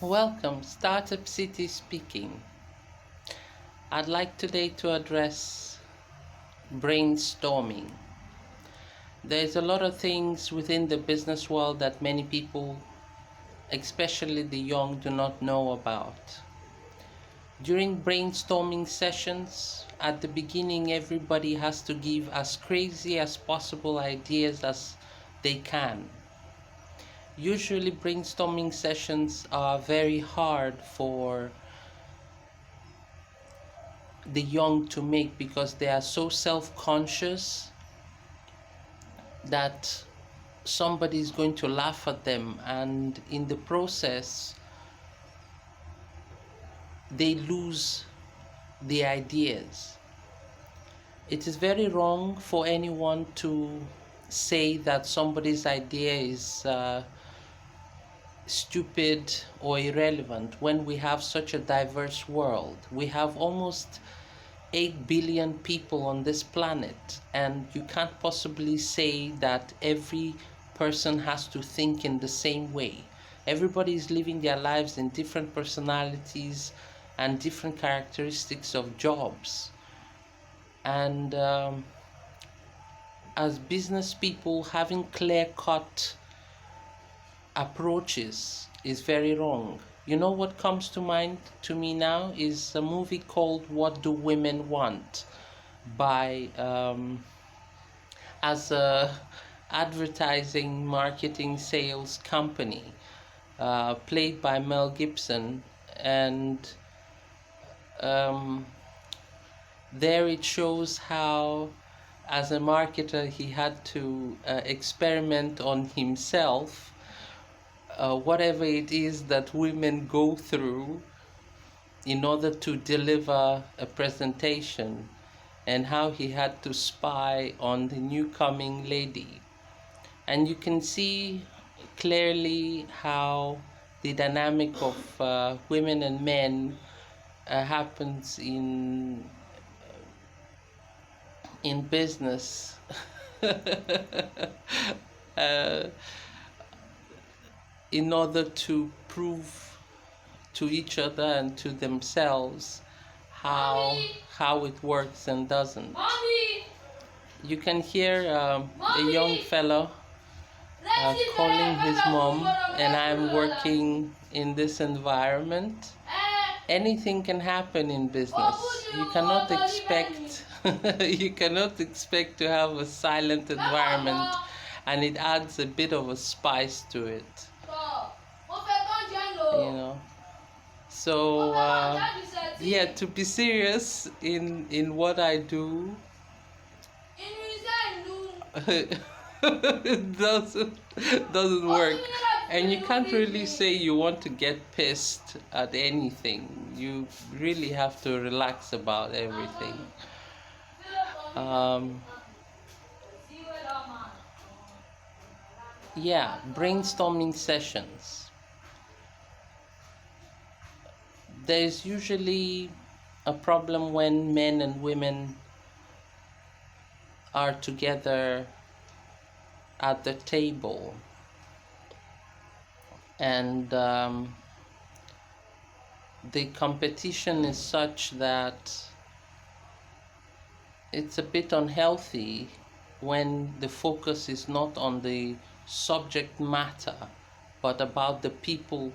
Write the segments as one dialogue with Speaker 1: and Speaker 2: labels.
Speaker 1: Welcome, Startup City speaking. I'd like today to address brainstorming. There's a lot of things within the business world that many people, especially the young, do not know about. During brainstorming sessions, at the beginning, everybody has to give as crazy as possible ideas as they can. Usually, brainstorming sessions are very hard for the young to make because they are so self-conscious that somebody is going to laugh at them, and in the process they lose the ideas. It is very wrong for anyone to say that somebody's idea is stupid or irrelevant when we have such a diverse world. We have almost 8 billion people on this planet, and you can't possibly say that every person has to think in the same way. Everybody is living their lives in different personalities and different characteristics of jobs. And as business people, having clear cut approaches is very wrong. You know what comes to mind to me now is a movie called What Do Women Want by as a advertising marketing sales company, played by Mel Gibson, and um, there it shows how as a marketer he had to experiment on himself, whatever it is that women go through in order to deliver a presentation, and how he had to spy on the new coming lady. And you can see clearly how the dynamic of women and men happens in business. uh, in order to prove to each other and to themselves how how it works and doesn't.
Speaker 2: Mommy!
Speaker 1: You can hear a
Speaker 2: Mommy!
Speaker 1: young fellow calling his mom, and I'm working in this environment. Anything can happen in business. You cannot expect you cannot expect to have a silent environment, and it adds a bit of a spice to it. You know. So yeah, to be serious in what I do, it doesn't work, and you can't really say you want to get pissed at anything. You really have to relax about everything. Yeah, brainstorming sessions. There's usually a problem when men and women are together at the table, and the competition is such that it's a bit unhealthy when the focus is not on the subject matter but about the people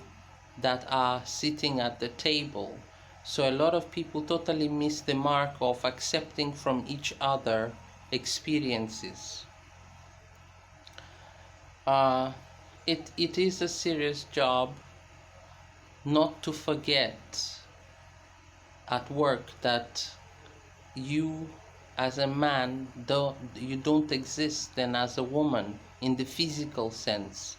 Speaker 1: that are sitting at the table. So a lot of people totally miss the mark of accepting from each other experiences. It is a serious job not to forget at work that you as a man don't exist then as a woman in the physical sense.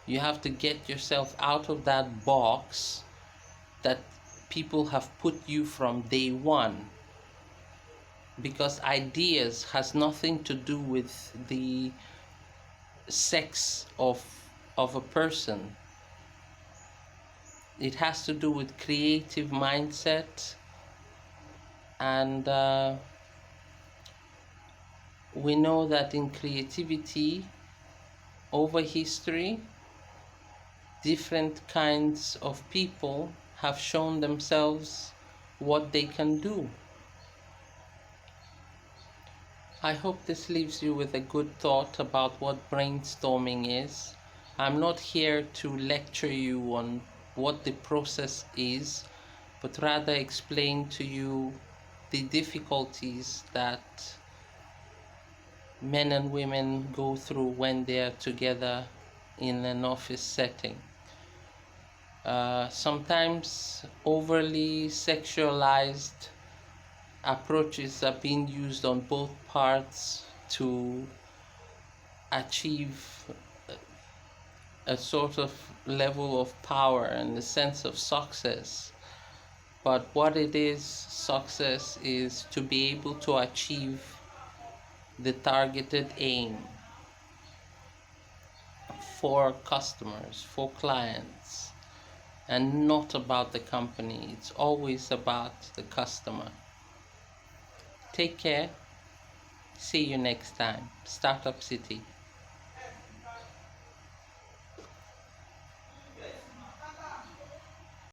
Speaker 1: You have to get yourself out of that box that people have put you from day one, because ideas has nothing to do with the sex of a person. It has to do with creative mindset, and we know that in creativity over history, different kinds of people have shown themselves what they can do. I hope this leaves you with a good thought about what brainstorming is. I'm not here to lecture you on what the process is, but rather explain to you the difficulties that men and women go through when they are together in an office setting. Sometimes overly sexualized approaches are being used on both parts to achieve a sort of level of power and a sense of success. But what it is, success is to be able to achieve the targeted aim for customers, for clients, and not about the company. It's always about the customer. Take care. See you next time. Startup City.